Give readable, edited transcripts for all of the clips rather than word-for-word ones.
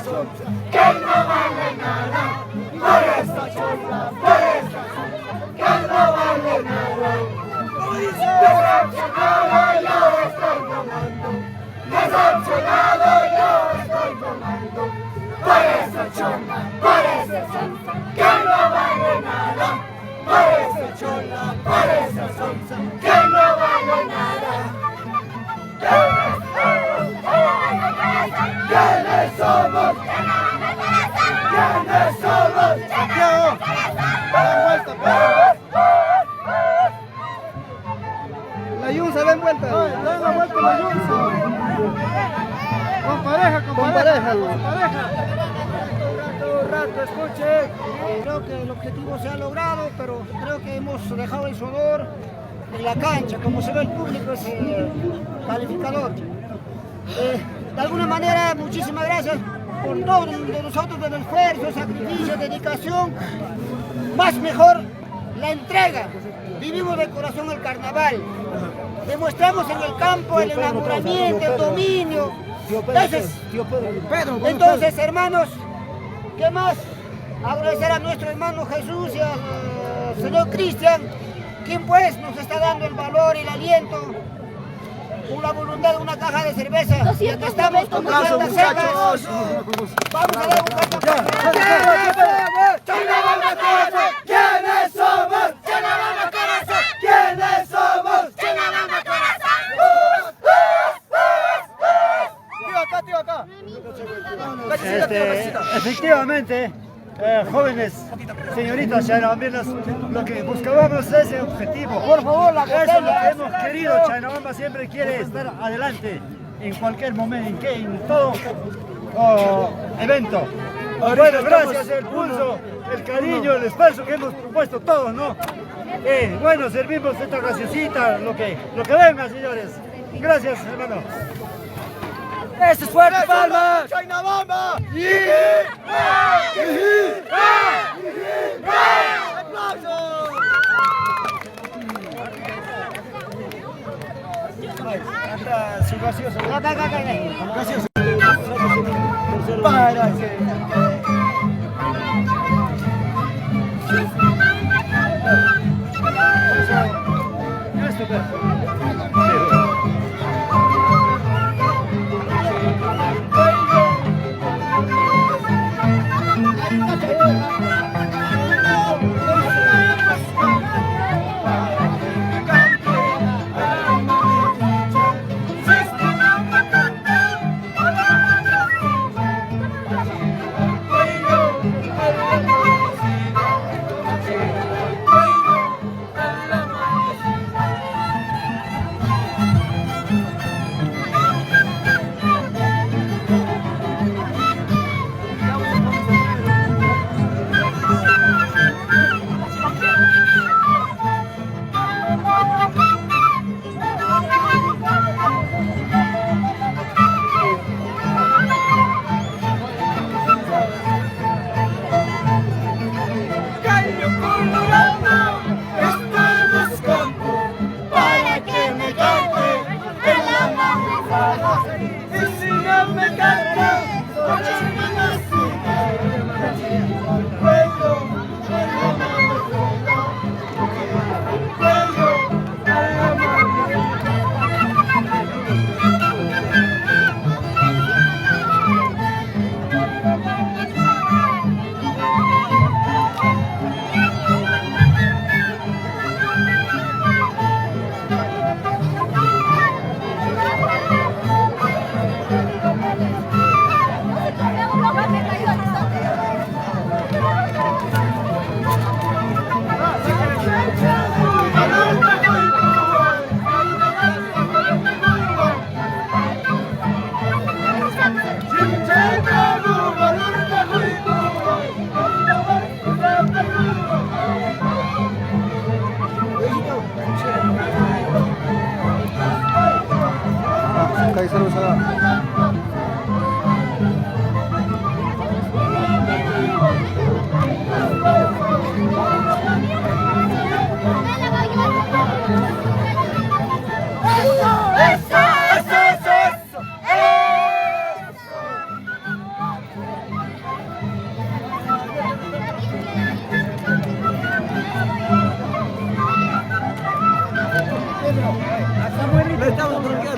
chonza, que no vale nada. Por esa chonza, por esa chonza, que no vale nada. Decepcionado yo estoy tomando, decepcionado yo estoy tomando. Por esa chonza, por esa chonza, que no vale nada. Por esa chonza, por esa chonza, que no vale nada. ¿Quiénes somos? ¿Quiénes somos? Santiago, La Yunza, den vuelta. Den la vuelta la Yunza. Con pareja, con pareja. Un rato, escuche. Creo que el objetivo se ha logrado, pero creo que hemos dejado el sudor en la cancha. Como se ve, el público es el calificador. De alguna manera, muchísimas gracias por todos de nosotros, del esfuerzo, sacrificio, dedicación. Más mejor, la entrega. Vivimos de corazón el carnaval. Demostramos en el campo el enamoramiento, el dominio. Entonces, hermanos, ¿qué más? Agradecer a nuestro hermano Jesús y al señor Cristian, quien pues nos está dando el valor y el aliento, con la voluntad de una caja de cerveza. Y aquí estamos con nuestras secas. Vamos a dar un canto. ¿Quiénes somos? ¿Quiénes somos? Tío, acá. Efectivamente, jóvenes, señoritas Chinabambinas, lo que buscábamos es ese objetivo. Por favor, eso es lo que hemos querido. Chinabamba siempre quiere estar adelante en cualquier momento, en todo evento. Bueno, gracias al pulso, el cariño, el esfuerzo que hemos propuesto todos, ¿no? Bueno, servimos esta graciosita, lo que venga, señores. Gracias, hermano. ¡Eso es fuerte, palmas! ¡Chinabamba! ¡Aplausos! Su gaseoso. Gaseoso.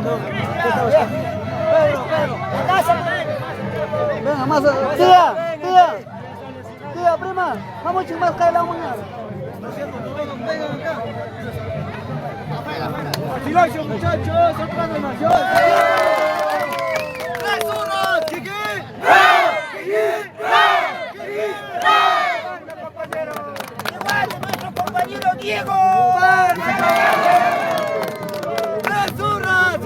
Pedro, venga, más, tía, prima, vamos a más cae la uña. Silencio, muchachos, otra donación. Compañero Diego. ¡Las zurras!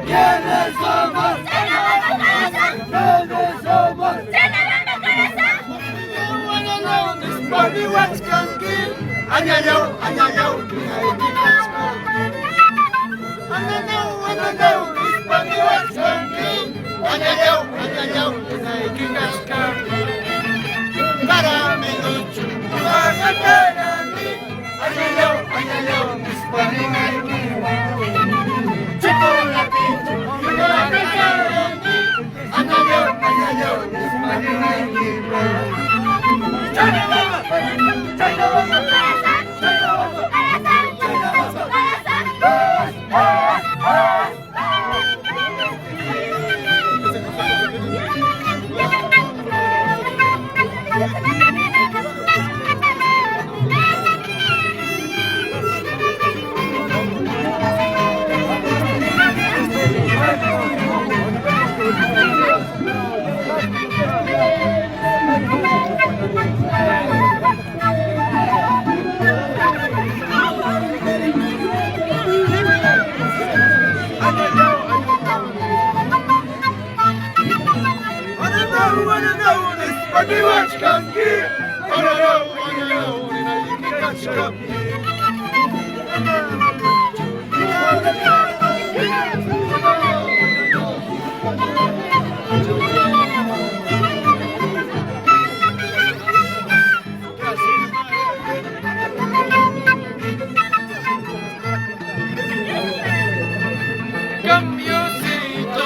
¿Quiénes somos? ¿Quiénes somos?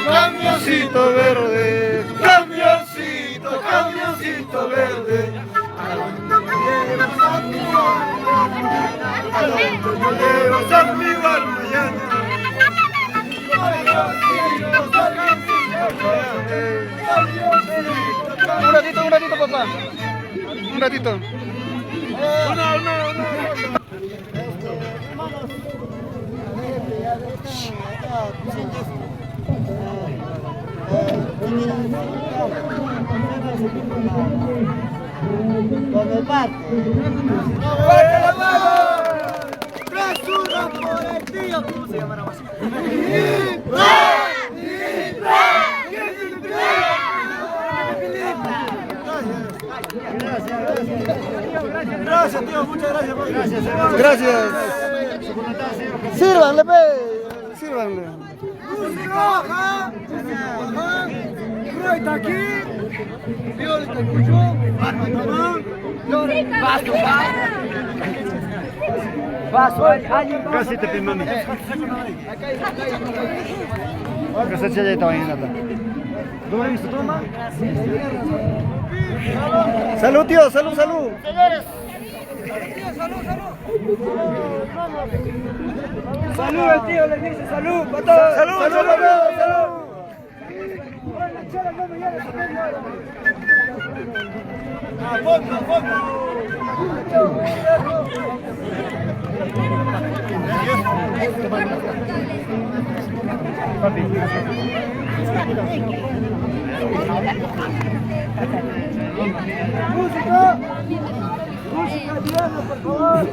Camioncito verde, camioncito verde. ¿A dónde llevas a mi bar mañana? Un ratito, papá. Un ratito. Con el par. ¡Fuerte la mano! ¡Resurra por el tío! ¿Cómo se llamará más? Gracias, tío, muchas gracias. Gracias. Sírvanle, sírvanle. Música, ajá. Está aquí. Viola te escuchó. Casi te filmando. Casi te estaba viendo. ¿Dónde viste toma? Salud, tío, salud. Salud. Salud, el tío le dice salud para todos. Salud. A fondo. Música. Música, Diana, por favor.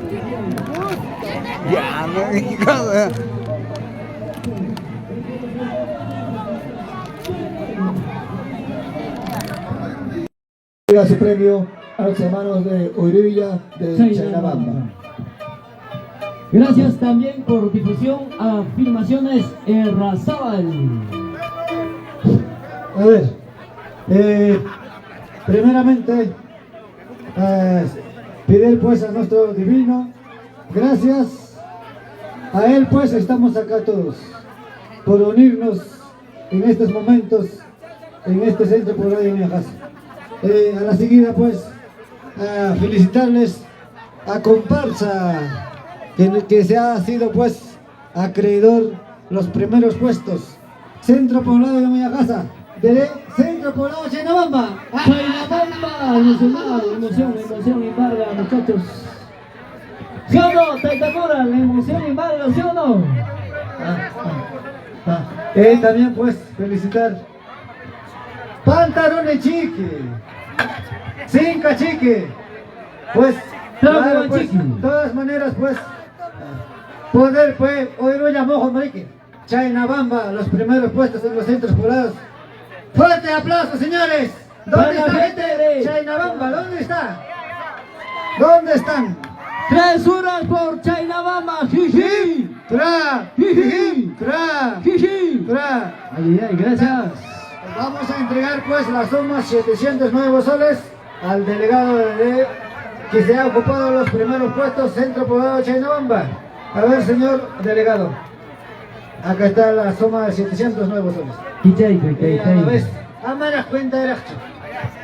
Ya, no me jodas. Su premio a los hermanos de Urilla de Chainabamba. Gracias también por difusión a Filmaciones Errazábal. A ver, primeramente, pedir pues a nuestro divino, gracias a él pues estamos acá todos, por unirnos en estos momentos, en este centro poblado de Uñajasa. A la seguida pues, felicitarles a comparsa, que se ha sido pues acreedor los primeros puestos, Centro Poblado de Uñajasa, de Centro Poblado Chainabamba. Chainabamba, emocionado, emoción embarga, muchachos. ¿Sí o no, Taitakura? La emoción embarga, ¿sí o no? También pues felicitar Pantalones Chiqui, Cinca Chiqui, pues, claro, pues, de todas maneras pues, poder pues, Oirulla Mojo Marique, Chainabamba, los primeros puestos en los centros poblados. ¡Fuerte aplauso, señores! ¿Dónde está gente de Chainabamba? ¿Dónde está? ¿Dónde están? 3 horas por Chainabamba, jiji. ¡Tra! Jiji. ¡Tra! Jiji. ¡Tra! Ay, gracias. Vamos a entregar pues las sumas 700 nuevos soles al delegado que se ha ocupado los primeros puestos, Centro Poblado de Chainabamba. A ver, señor delegado, acá está la suma de 700 nuevos soles. Y a la vez, amara cuenta de derecho.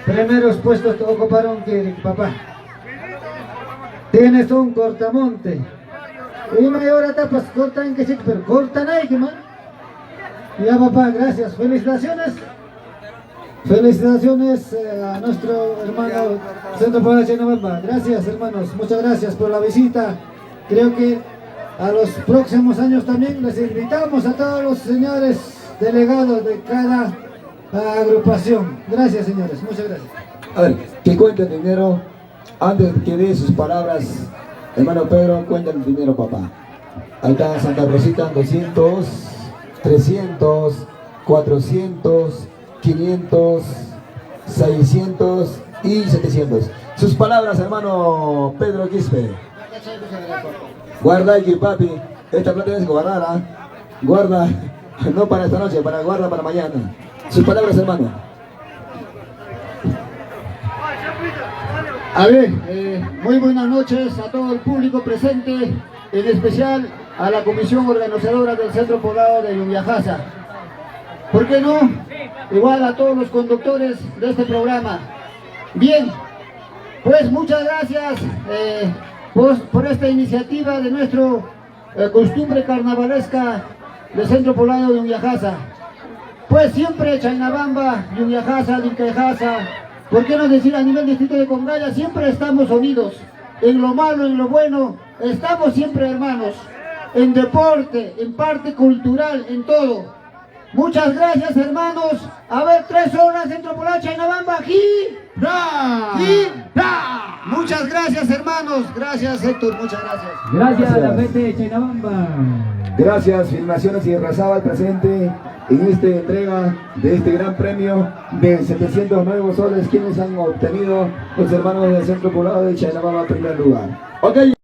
Primeros puestos te ocuparon que papá. Tienes un cortamonte. Y mayor tapas cortan que sí, pero cortan ahí, que man. Ya papá, gracias. Felicitaciones. Felicitaciones a nuestro hermano Centro Poblado de Chainabamba. Gracias, hermanos. Muchas gracias por la visita. Creo que a los próximos años también les invitamos a todos los señores delegados de cada agrupación. Gracias, señores. Muchas gracias. A ver, que cuenten dinero. Antes que dé sus palabras, hermano Pedro, cuenta el dinero, papá. Ahí está Santa Rosita, 200, 300, 400, 500, 600 y 700. Sus palabras, hermano Pedro Quispe. Guarda aquí, papi. Esta plata es guardada. Guarda, no para esta noche, guarda para mañana. Sus palabras, hermano. A ver, muy buenas noches a todo el público presente, en especial a la comisión organizadora del Centro Poblado de Uñajasa. ¿Por qué no? Igual a todos los conductores de este programa. Bien, pues muchas gracias por esta iniciativa de nuestro costumbre carnavalesca del Centro Poblado de Uñajasa. Pues siempre Chainabamba, Uñajasa, Lincajasa, ¿por qué no decir a nivel distrito de Congaya? Siempre estamos unidos, en lo malo, en lo bueno, estamos siempre hermanos, en deporte, en parte cultural, en todo. Muchas gracias, hermanos. A ver, 3 horas, Centro Poblado Chainabamba, aquí. Muchas gracias, hermanos. Gracias, Héctor, muchas gracias. Gracias a la gente de Chainabamba. Gracias, Filmaciones y Errazábal presente en esta entrega de este gran premio de 700 nuevos soles, quienes han obtenido los hermanos del Centro Poblado de Chainabamba, primer lugar. Ok.